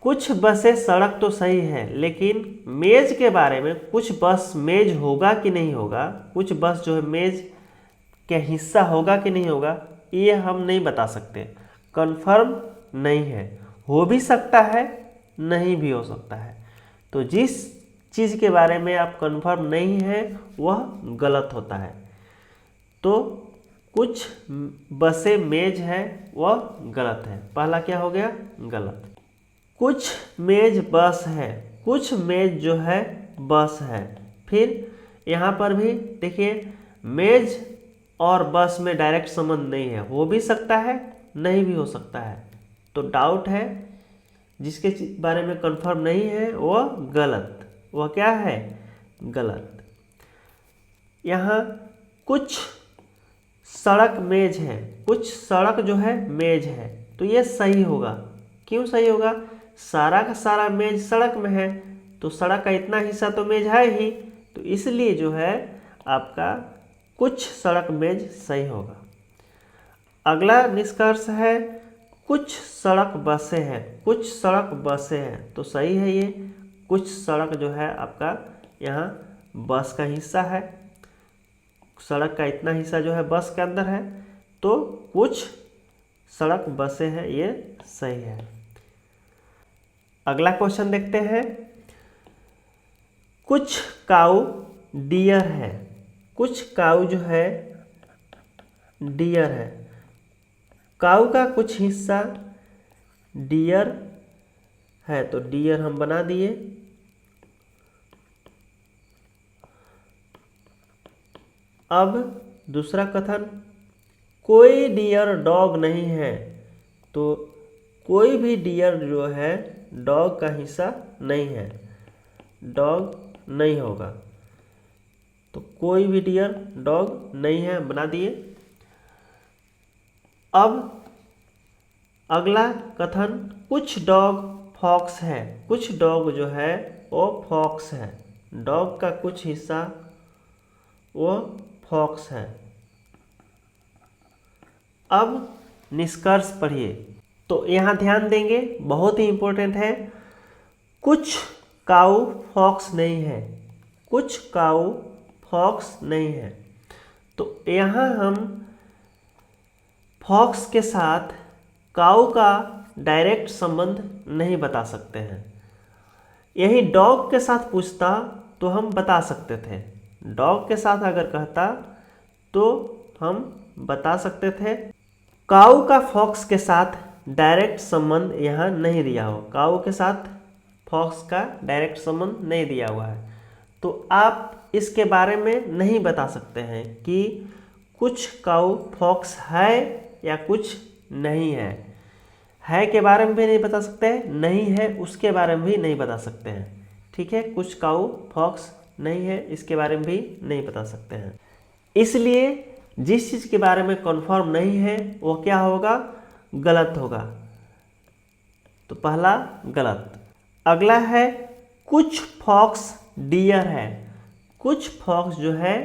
कुछ बसें सड़क तो सही है, लेकिन मेज के बारे में कुछ बस मेज होगा कि नहीं होगा, कुछ बस जो है मेज का हिस्सा होगा कि नहीं होगा, ये हम नहीं बता सकते, कंफर्म नहीं है। हो भी सकता है, नहीं भी हो सकता है। तो जिस चीज़ के बारे में आप कंफर्म नहीं है वह गलत होता है। तो कुछ बसें मेज है वह गलत है। पहला क्या हो गया? गलत। कुछ मेज बस है, कुछ मेज जो है बस है। फिर यहाँ पर भी देखिए मेज और बस में डायरेक्ट संबंध नहीं है, हो भी सकता है, नहीं भी हो सकता है। तो डाउट है, जिसके बारे में कंफर्म नहीं है वह गलत, वह क्या है, गलत। यहाँ कुछ सड़क मेज है, कुछ सड़क जो है मेज है, तो ये सही होगा। क्यों सही होगा, सारा का सारा मेज सड़क में है, तो सड़क का इतना हिस्सा तो मेज है ही, तो इसलिए जो है आपका कुछ सड़क मेज सही होगा। अगला निष्कर्ष है कुछ सड़क बसें हैं, कुछ सड़क बसें हैं, तो सही है ये। कुछ सड़क जो है आपका यहाँ बस का हिस्सा है, सड़क का इतना हिस्सा जो है बस के अंदर है, तो कुछ सड़क बसें हैं, ये सही है। अगला क्वेश्चन देखते हैं। कुछ काऊ डियर है, कुछ काऊ जो है डियर है, काऊ का कुछ हिस्सा डियर है, तो डियर हम बना दिए। अब दूसरा कथन, कोई डियर डॉग नहीं है, तो कोई भी डियर जो है डॉग का हिस्सा नहीं है, डॉग नहीं होगा, तो कोई भी डियर डॉग नहीं है, बना दिए। अब अगला कथन, कुछ डॉग फॉक्स है, कुछ डॉग जो है वो फॉक्स है, डॉग का कुछ हिस्सा वो फॉक्स है। अब निष्कर्ष पढ़िए, तो यहाँ ध्यान देंगे, बहुत ही इंपॉर्टेंट है। कुछ काऊ फॉक्स नहीं है, कुछ काऊ फॉक्स नहीं है, तो यहाँ हम फॉक्स के साथ काऊ का डायरेक्ट संबंध नहीं बता सकते हैं। यही डॉग के साथ पूछता तो हम बता सकते थे, डॉग के साथ अगर कहता तो हम बता सकते थे। काऊ का फॉक्स के साथ डायरेक्ट संबंध यहाँ नहीं दिया हो, काऊ के साथ फॉक्स का डायरेक्ट संबंध नहीं दिया हुआ है, तो आप इसके बारे में नहीं बता सकते हैं कि कुछ काऊ फॉक्स है या कुछ नहीं है के बारे में भी नहीं बता सकते हैं, नहीं है उसके बारे में भी नहीं बता सकते हैं। ठीक है, कुछ काऊ फॉक्स नहीं है इसके बारे में भी नहीं बता सकते हैं। इसलिए जिस चीज़ के बारे में कंफर्म नहीं है वो क्या होगा, गलत होगा, तो पहला गलत। अगला है कुछ फॉक्स डियर है, कुछ फॉक्स जो है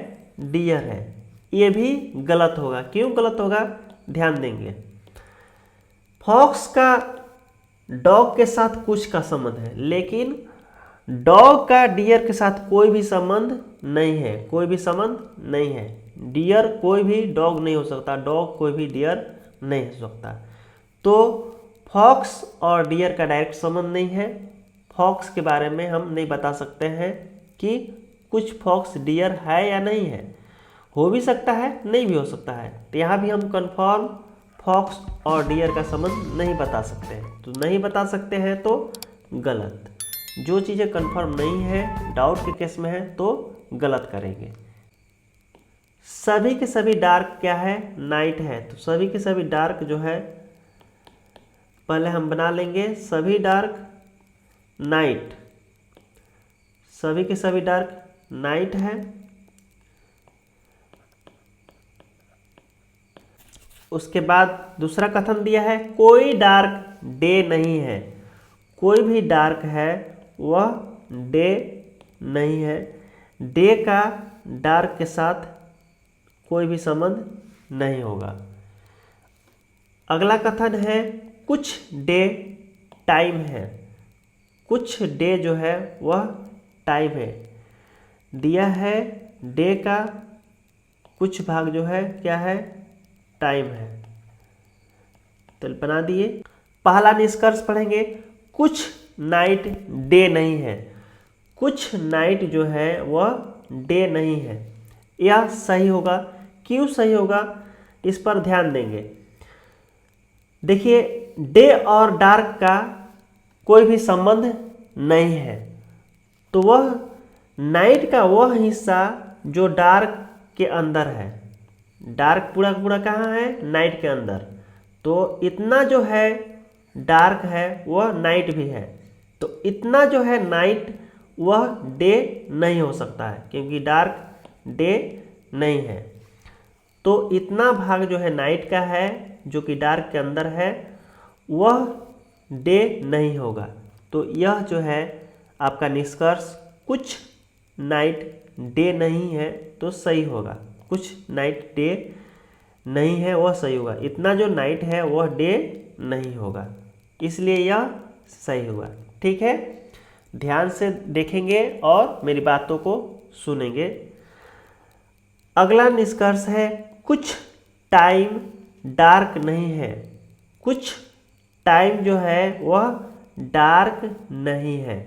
डियर है, ये भी गलत होगा। क्यों गलत होगा, ध्यान देंगे। फॉक्स का डॉग के साथ कुछ का संबंध है, लेकिन डॉग का डियर के साथ कोई भी संबंध नहीं है, कोई भी संबंध नहीं है। डियर कोई भी डॉग नहीं हो सकता, डॉग कोई भी डियर नहीं हो सकता, तो फॉक्स और डियर का डायरेक्ट संबंध नहीं है। फॉक्स के बारे में हम नहीं बता सकते हैं कि कुछ फॉक्स डियर है या नहीं है, हो भी सकता है नहीं भी हो सकता है, तो यहाँ भी हम कंफर्म फॉक्स और डियर का संबंध नहीं बता सकते हैं, तो नहीं बता सकते हैं तो गलत। जो चीज़ें कंफर्म नहीं है, डाउट के केस में है, तो गलत करेंगे। सभी के सभी डार्क क्या है, नाइट है, तो सभी के सभी डार्क जो है पहले हम बना लेंगे, सभी डार्क नाइट, सभी के सभी डार्क नाइट है। उसके बाद दूसरा कथन दिया है, कोई डार्क डे नहीं है, कोई भी डार्क है वह डे नहीं है, डे का डार्क के साथ कोई भी संबंध नहीं होगा। अगला कथन है कुछ डे टाइम है, कुछ डे जो है वह टाइम है, दिया है डे का कुछ भाग जो है क्या है, टाइम है, तो बना दिए। पहला निष्कर्ष पढ़ेंगे, कुछ नाइट डे नहीं है, कुछ नाइट जो है वह डे नहीं है, यह सही होगा। क्यों सही होगा, इस पर ध्यान देंगे। देखिए, डे और डार्क का कोई भी संबंध नहीं है, तो वह नाइट का वह हिस्सा जो डार्क के अंदर है, डार्क पूरा पूरा कहाँ है, नाइट के अंदर, तो इतना जो है डार्क है वह नाइट भी है। तो इतना जो है नाइट वह डे नहीं हो सकता है, क्योंकि डार्क डे नहीं है। तो इतना भाग जो है नाइट का है जो कि डार्क के अंदर है, वह डे नहीं होगा। तो यह जो है आपका निष्कर्ष कुछ नाइट डे नहीं है तो सही होगा। कुछ नाइट डे नहीं है वह सही होगा। इतना जो नाइट है वह डे नहीं होगा, इसलिए यह सही होगा। ठीक है, ध्यान से देखेंगे और मेरी बातों को सुनेंगे। अगला निष्कर्ष है कुछ टाइम डार्क नहीं है। कुछ टाइम जो है वह डार्क नहीं है।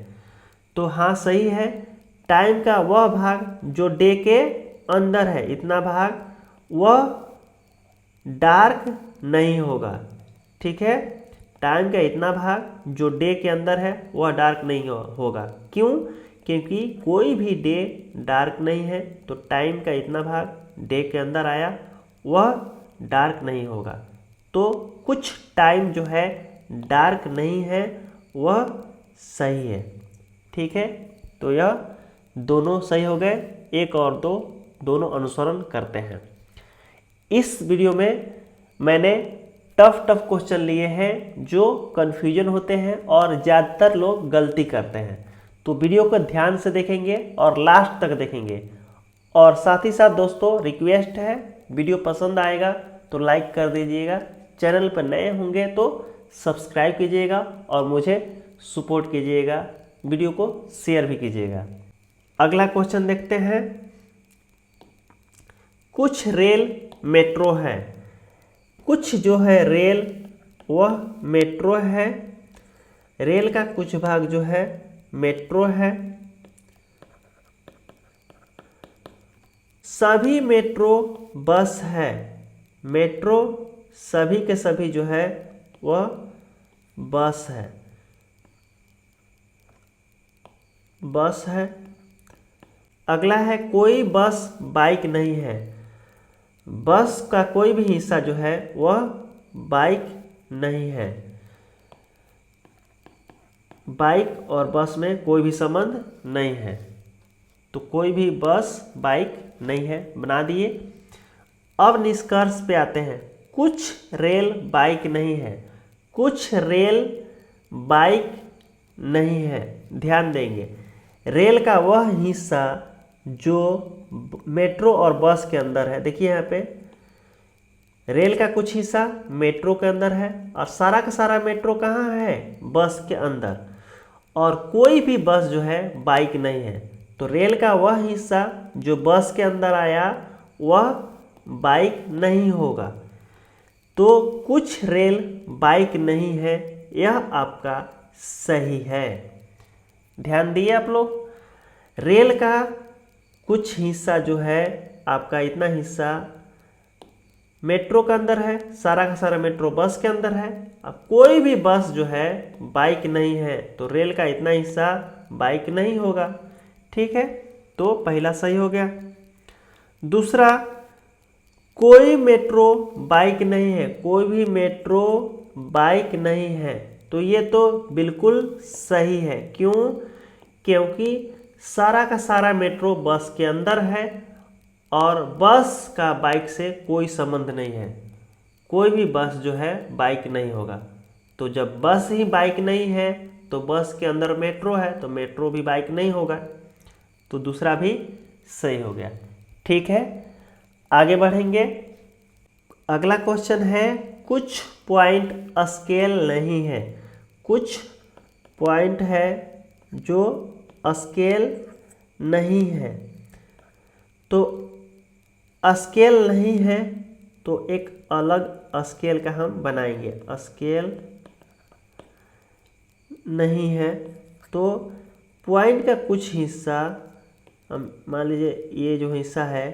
तो हाँ सही है, टाइम का वह भाग जो डे के अंदर है, इतना भाग वह डार्क नहीं होगा। ठीक है, टाइम का इतना भाग जो डे के अंदर है वह डार्क नहीं होगा। क्यों? क्योंकि कोई भी डे डार्क नहीं है, तो टाइम का इतना भाग डे के अंदर आया वह डार्क नहीं होगा। तो कुछ टाइम जो है डार्क नहीं है वह सही है। ठीक है, तो यह दोनों सही हो गए। एक और दो दोनों अनुसरण करते हैं। इस वीडियो में मैंने टफ क्वेश्चन लिए हैं जो कन्फ्यूजन होते हैं और ज़्यादातर लोग गलती करते हैं। तो वीडियो को ध्यान से देखेंगे और लास्ट तक देखेंगे। और साथ ही साथ दोस्तों रिक्वेस्ट है, वीडियो पसंद आएगा तो लाइक कर दीजिएगा, चैनल पर नए होंगे तो सब्सक्राइब कीजिएगा और मुझे सपोर्ट कीजिएगा, वीडियो को शेयर भी कीजिएगा। अगला क्वेश्चन देखते हैं। कुछ रेल मेट्रो है। कुछ जो है रेल वह मेट्रो है। रेल का कुछ भाग जो है मेट्रो है। सभी मेट्रो बस है। मेट्रो सभी के सभी जो है वह बस है। बस है। अगला है कोई बस बाइक नहीं है। बस का कोई भी हिस्सा जो है वह बाइक नहीं है। बाइक और बस में कोई भी संबंध नहीं है, तो कोई भी बस बाइक नहीं है, बना दिए। अब निष्कर्ष पे आते हैं। कुछ रेल बाइक नहीं है। कुछ रेल बाइक नहीं है। ध्यान देंगे, रेल का वह हिस्सा जो मेट्रो और बस के अंदर है। देखिए यहाँ पे रेल का कुछ हिस्सा मेट्रो के अंदर है और सारा का सारा मेट्रो कहाँ है? बस के अंदर। और कोई भी बस जो है बाइक नहीं है, तो रेल का वह हिस्सा जो बस के अंदर आया वह बाइक नहीं होगा। तो कुछ रेल बाइक नहीं है, यह आपका सही है। ध्यान दिए आप लोग, रेल का कुछ हिस्सा जो है आपका इतना हिस्सा मेट्रो के अंदर है, सारा का सारा मेट्रो बस के अंदर है। अब कोई भी बस जो है बाइक नहीं है, तो रेल का इतना हिस्सा बाइक नहीं होगा। ठीक है, तो पहला सही हो गया। दूसरा, कोई मेट्रो बाइक नहीं है। कोई भी मेट्रो बाइक नहीं है, तो ये तो बिल्कुल सही है। क्यों? क्योंकि सारा का सारा मेट्रो बस के अंदर है और बस का बाइक से कोई संबंध नहीं है। कोई भी बस जो है बाइक नहीं होगा। तो जब बस ही बाइक नहीं है तो बस के अंदर मेट्रो है, तो मेट्रो भी बाइक नहीं होगा। तो दूसरा भी सही हो गया। ठीक है, आगे बढ़ेंगे। अगला क्वेश्चन है कुछ पॉइंट स्केल नहीं है। कुछ पॉइंट है जो स्केल नहीं है। तो स्केल नहीं है तो एक अलग स्केल का हम बनाएंगे। स्केल नहीं है तो पॉइंट का कुछ हिस्सा, हम मान लीजिए ये जो हिस्सा है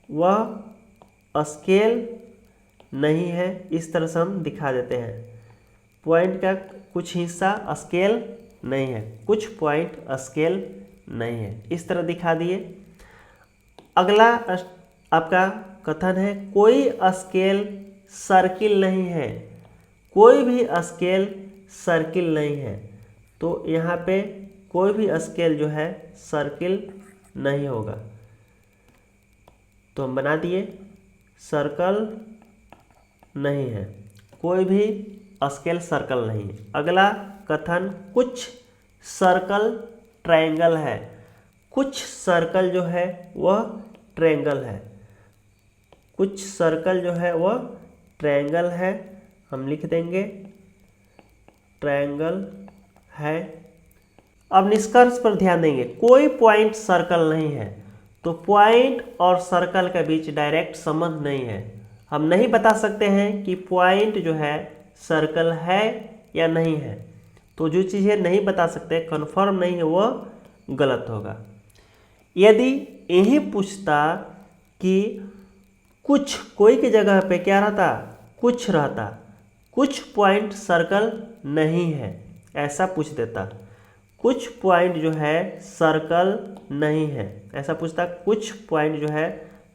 वह स्केल नहीं है, इस तरह से हम दिखा देते हैं। पॉइंट का कुछ हिस्सा स्केल नहीं है, कुछ पॉइंट स्केल नहीं है, इस तरह दिखा दिए। अगला आपका कथन है कोई स्केल सर्किल नहीं है। कोई भी स्केल सर्किल नहीं है, तो यहाँ पे कोई भी स्केल जो है सर्किल नहीं होगा। तो हम बना दिए सर्कल नहीं है, कोई भी स्केल सर्कल नहीं है। अगला कथन, कुछ सर्कल ट्रायंगल है। कुछ सर्कल जो है वह ट्रायंगल है, कुछ सर्कल जो है वह ट्रायंगल है। हम लिख देंगे ट्रायंगल है। अब निष्कर्ष पर ध्यान देंगे, कोई पॉइंट सर्कल नहीं है, तो पॉइंट और सर्कल के बीच डायरेक्ट संबंध नहीं है। हम नहीं बता सकते हैं कि पॉइंट जो है सर्कल है या नहीं है। तो जो चीज़ें नहीं बता सकते, कन्फर्म नहीं है, वह गलत होगा। यदि यही पूछता कि कुछ, कोई की जगह पे क्या रहता, कुछ रहता, कुछ पॉइंट सर्कल नहीं है, ऐसा पूछ देता। कुछ पॉइंट जो है सर्कल नहीं है, ऐसा पूछता, कुछ पॉइंट जो है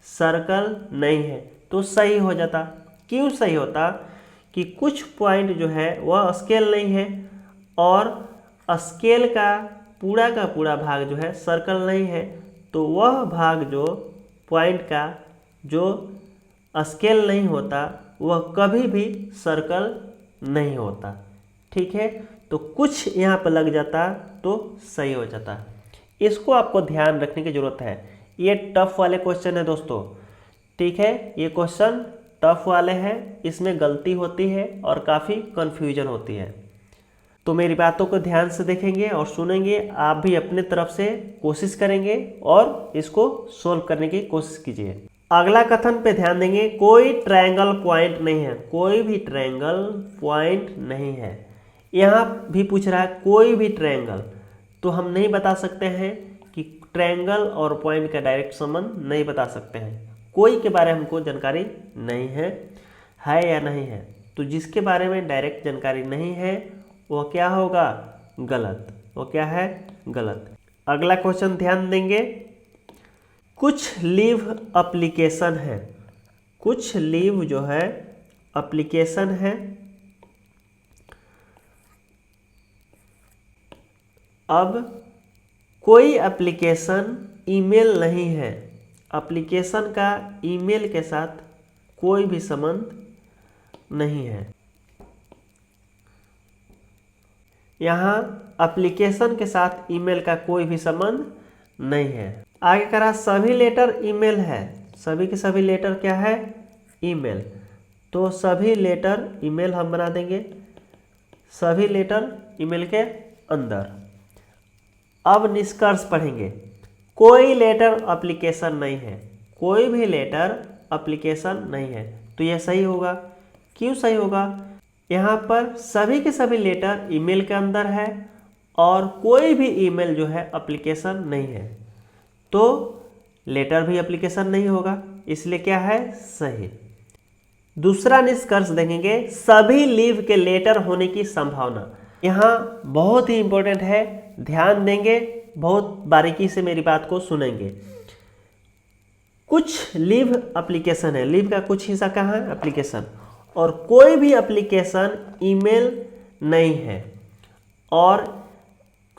सर्कल नहीं है, तो सही हो जाता। क्यों सही होता? कि कुछ पॉइंट जो है वह स्केल नहीं है और स्केल का पूरा भाग जो है सर्कल नहीं है, तो वह भाग जो पॉइंट का जो स्केल नहीं होता वह कभी भी सर्कल नहीं होता। ठीक है, तो कुछ यहाँ पर लग जाता तो सही हो जाता। इसको आपको ध्यान रखने की ज़रूरत है। ये टफ वाले क्वेश्चन है दोस्तों। ठीक है, ये क्वेश्चन टफ वाले हैं, इसमें गलती होती है और काफ़ी कन्फ्यूजन होती है। तो मेरी बातों को ध्यान से देखेंगे और सुनेंगे, आप भी अपने तरफ से कोशिश करेंगे और इसको सोल्व करने की कोशिश कीजिए। अगला कथन पे ध्यान देंगे, कोई ट्रायंगल पॉइंट नहीं है, कोई भी ट्रायंगल पॉइंट नहीं है। यहाँ भी पूछ रहा है कोई भी ट्रायंगल, तो हम नहीं बता सकते हैं कि ट्रायंगल और पॉइंट का डायरेक्ट संबंध नहीं बता सकते हैं। कोई के बारे में हमको जानकारी नहीं है या नहीं है, तो जिसके बारे में डायरेक्ट जानकारी नहीं है वो क्या होगा? गलत। वो क्या है? गलत। अगला क्वेश्चन ध्यान देंगे, कुछ लीव एप्लीकेशन है, कुछ लीव जो है एप्लीकेशन है। अब कोई एप्लीकेशन ईमेल नहीं है, एप्लीकेशन का ईमेल के साथ कोई भी संबंध नहीं है। यहाँ एप्लीकेशन के साथ ईमेल का कोई भी संबंध नहीं है। आगे करा, सभी लेटर ईमेल है, सभी के सभी लेटर क्या है? ईमेल। तो सभी लेटर ईमेल हम बना देंगे, सभी लेटर ईमेल के अंदर। अब निष्कर्ष पढ़ेंगे, कोई लेटर एप्लीकेशन नहीं है, कोई भी लेटर एप्लीकेशन नहीं है, तो यह सही होगा। क्यों सही होगा? यहाँ पर सभी के सभी लेटर ईमेल के अंदर है और कोई भी ईमेल जो है एप्लीकेशन नहीं है, तो लेटर भी एप्लीकेशन नहीं होगा, इसलिए क्या है? सही। दूसरा निष्कर्ष देखेंगे, सभी लीव के लेटर होने की संभावना। यहाँ बहुत ही इंपॉर्टेंट है, ध्यान देंगे, बहुत बारीकी से मेरी बात को सुनेंगे। कुछ लीव एप्लीकेशन है, लीव का कुछ हिस्सा कहाँ है? एप्लीकेशन। और कोई भी एप्लीकेशन ईमेल नहीं है और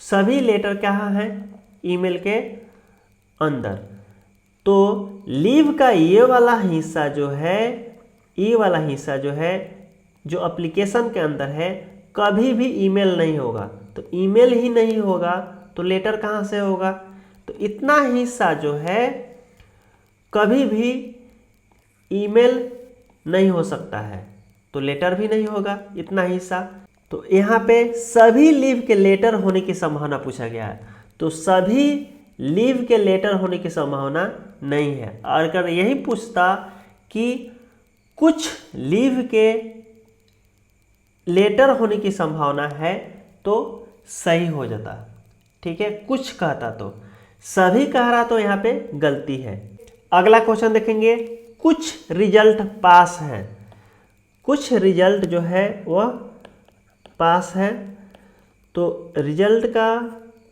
सभी लेटर कहाँ हैं? ईमेल के अंदर। तो लीव का ये वाला हिस्सा जो है, ये वाला हिस्सा जो है, जो एप्लीकेशन के अंदर है, कभी भी ईमेल नहीं होगा। तो ईमेल ही नहीं होगा तो लेटर कहाँ से होगा? तो इतना हिस्सा जो है कभी भी ईमेल नहीं हो सकता है, तो लेटर भी नहीं होगा इतना हिस्सा। तो यहाँ पे सभी लीव के लेटर होने की संभावना पूछा गया है, तो सभी लीव के लेटर होने की संभावना नहीं है। और अगर यही पूछता कि कुछ लीव के लेटर होने की संभावना है, तो सही हो जाता। ठीक है, कुछ कहता तो, सभी कह रहा तो यहाँ पे गलती है। अगला क्वेश्चन देखेंगे, कुछ रिजल्ट पास है, कुछ रिजल्ट जो है वह पास है, तो रिजल्ट का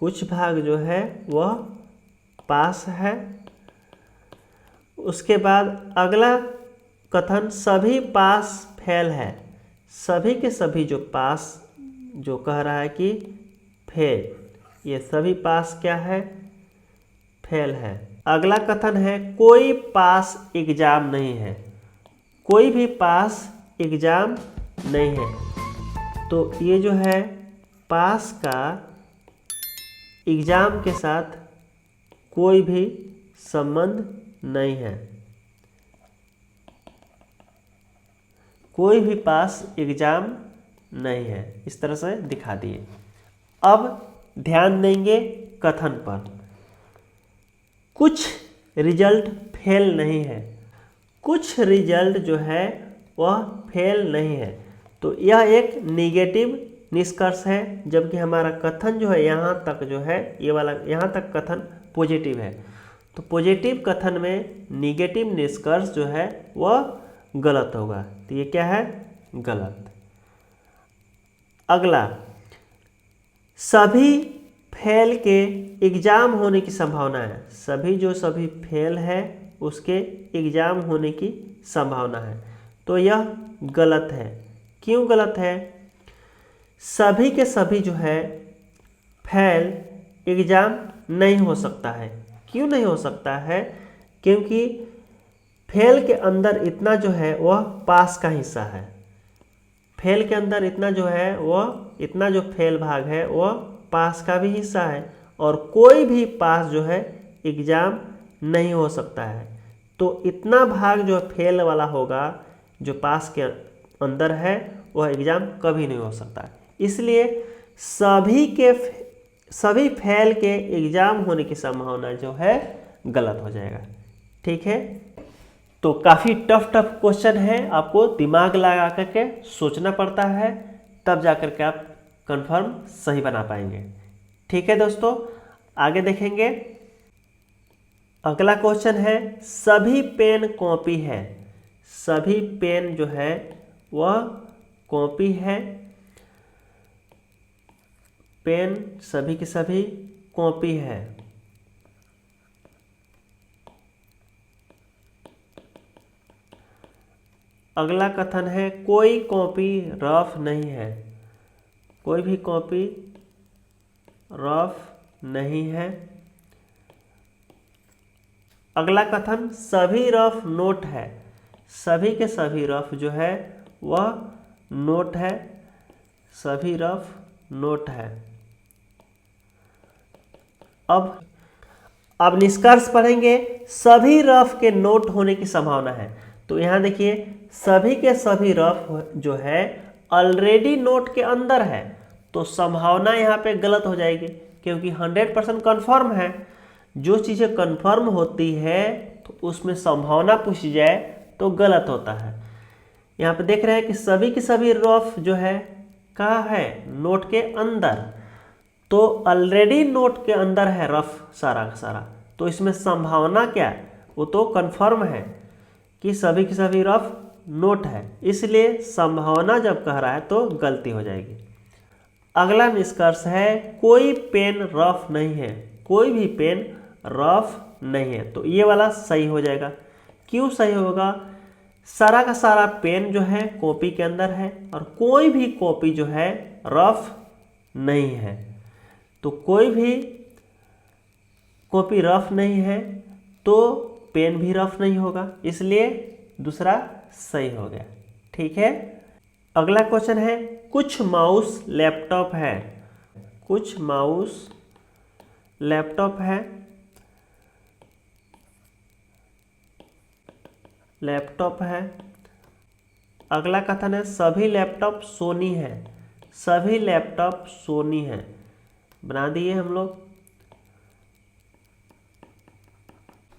कुछ भाग जो है वह पास है। उसके बाद अगला कथन, सभी पास फेल है, सभी के सभी जो पास जो कह रहा है कि फेल, ये सभी पास क्या है, फेल है। अगला कथन है कोई पास एग्जाम नहीं है, कोई भी पास एग्जाम नहीं है। तो ये जो है पास का एग्जाम के साथ कोई भी संबंध नहीं है, कोई भी पास एग्जाम नहीं है। इस तरह से दिखा दिए। अब ध्यान देंगे कथन पर, कुछ रिजल्ट फेल नहीं है, कुछ रिजल्ट जो है वह फेल नहीं है। तो यह एक नेगेटिव निष्कर्ष है, जबकि हमारा कथन जो है यहाँ तक जो है, ये वाला यहाँ तक कथन पॉजिटिव है। तो पॉजिटिव कथन में नेगेटिव निष्कर्ष जो है वह गलत होगा। तो ये क्या है, गलत। अगला, सभी फेल के एग्जाम होने की संभावना है, सभी फेल है उसके एग्जाम होने की संभावना है। तो यह गलत है। क्यों गलत है? सभी के सभी जो है फेल एग्जाम नहीं हो सकता है। क्यों नहीं हो सकता है? क्योंकि फेल के अंदर इतना जो है वह पास का हिस्सा है, फेल के अंदर इतना जो है वह, इतना जो फेल भाग है वह पास का भी हिस्सा है, और कोई भी पास जो है एग्जाम नहीं हो सकता है। तो इतना भाग जो फेल वाला होगा, जो पास के अंदर है, वह एग्जाम कभी नहीं हो सकता है। इसलिए सभी फेल के एग्जाम होने की संभावना जो है गलत हो जाएगा। ठीक है, तो काफ़ी टफ क्वेश्चन है, आपको दिमाग लगा करके सोचना पड़ता है, तब जा कर के आप कंफर्म सही बना पाएंगे। ठीक है दोस्तों, आगे देखेंगे। अगला क्वेश्चन है सभी पेन कॉपी है, सभी पेन जो है वह कॉपी है, पेन सभी की सभी कॉपी है। अगला कथन है कोई कॉपी रफ नहीं है, कोई भी कॉपी रफ नहीं है। अगला कथन सभी रफ नोट है, सभी के सभी रफ जो है वह नोट है, सभी रफ नोट है। अब निष्कर्ष पढ़ेंगे। सभी रफ के नोट होने की संभावना है। तो यहाँ देखिए सभी के सभी रफ जो है ऑलरेडी नोट के अंदर है, तो संभावना यहाँ पे गलत हो जाएगी, क्योंकि 100% कन्फर्म है। जो चीज़ें कन्फर्म होती है तो उसमें संभावना पूछी जाए तो गलत होता है। यहाँ पे देख रहे हैं कि सभी के सभी रफ जो है कहाँ है, नोट के अंदर, तो ऑलरेडी नोट के अंदर है रफ सारा का सारा, तो इसमें संभावना क्या है, वो तो कन्फर्म है कि सभी की सभी रफ नोट है, इसलिए संभावना जब कह रहा है तो गलती हो जाएगी। अगला निष्कर्ष है कोई पेन रफ नहीं है, कोई भी पेन रफ नहीं है। तो ये वाला सही हो जाएगा। क्यों सही होगा? सारा का सारा पेन जो है कॉपी के अंदर है, और कोई भी कॉपी जो है रफ नहीं है। तो कोई भी कॉपी रफ नहीं है तो पेन भी रफ नहीं होगा, इसलिए दूसरा सही हो गया। ठीक है, अगला क्वेश्चन है कुछ माउस लैपटॉप है, कुछ माउस लैपटॉप है, लैपटॉप है। अगला कथन है सभी लैपटॉप सोनी है, सभी लैपटॉप सोनी है। बना दिए हम लोग।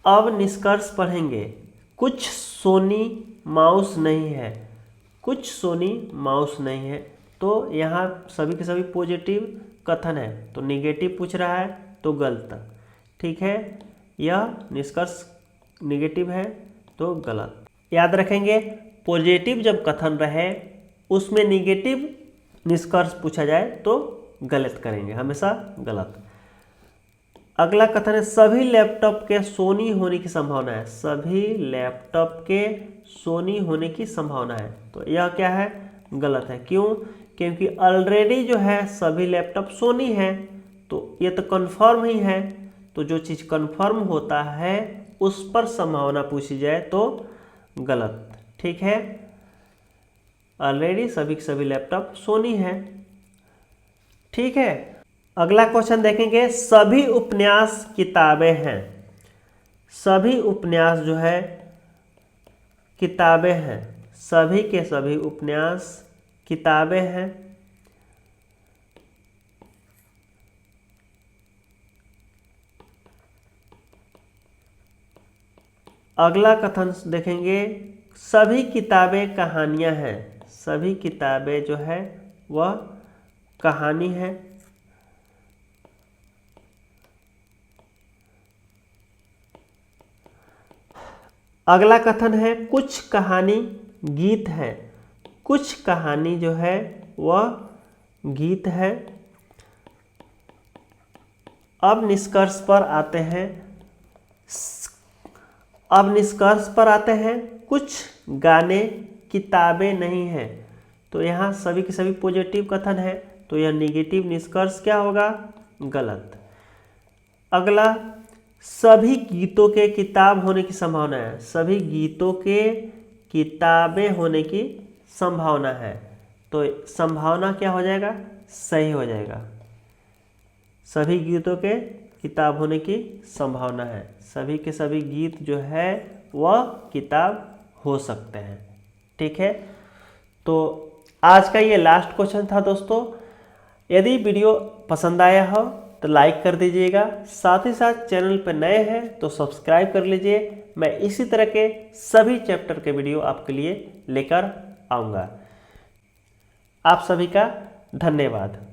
अब निष्कर्ष पढ़ेंगे। कुछ सोनी माउस नहीं है, कुछ सोनी माउस नहीं है। तो यहाँ सभी के सभी पॉजिटिव कथन है, तो निगेटिव पूछ रहा है तो गलत। ठीक है, यह निष्कर्ष निगेटिव है तो गलत। याद रखेंगे, पॉजिटिव जब कथन रहे उसमें निगेटिव निष्कर्ष पूछा जाए तो गलत करेंगे, हमेशा गलत। अगला कथन है सभी लैपटॉप के सोनी होने की संभावना है, सभी लैपटॉप के सोनी होने की संभावना है। तो यह क्या है? गलत है। क्यों? क्योंकि ऑलरेडी जो है सभी लैपटॉप सोनी है, तो ये तो कन्फर्म ही है। तो जो चीज़ कन्फर्म होता है उस पर संभावना पूछी जाए तो गलत। ठीक है, ऑलरेडी सभी के सभी लैपटॉप सोनी है। ठीक है, अगला क्वेश्चन देखेंगे। सभी उपन्यास किताबें हैं। सभी उपन्यास जो है किताबें हैं। सभी के सभी उपन्यास किताबें हैं। अगला कथन देखेंगे। सभी किताबें कहानियां हैं। सभी किताबें जो है वह कहानी है। अगला कथन है कुछ कहानी गीत है। कुछ कहानी जो है वह गीत है। अब निष्कर्ष पर आते हैं। कुछ गाने किताबें नहीं हैं। तो यहाँ सभी के सभी पॉजिटिव कथन है, तो यह नेगेटिव निष्कर्ष क्या होगा? गलत। अगला, सभी गीतों के किताब होने की संभावना है। सभी गीतों के किताबें होने की संभावना है, तो संभावना क्या हो जाएगा? सही हो जाएगा। सभी गीतों के किताब होने की संभावना है। सभी के सभी गीत जो है वह किताब हो सकते हैं। ठीक है, तो आज का ये लास्ट क्वेश्चन था दोस्तों। यदि वीडियो पसंद आया हो तो लाइक कर दीजिएगा, साथ ही साथ चैनल पर नए हैं तो सब्सक्राइब कर लीजिए। मैं इसी तरह के सभी चैप्टर के वीडियो आपके लिए लेकर आऊँगा। आप सभी का धन्यवाद।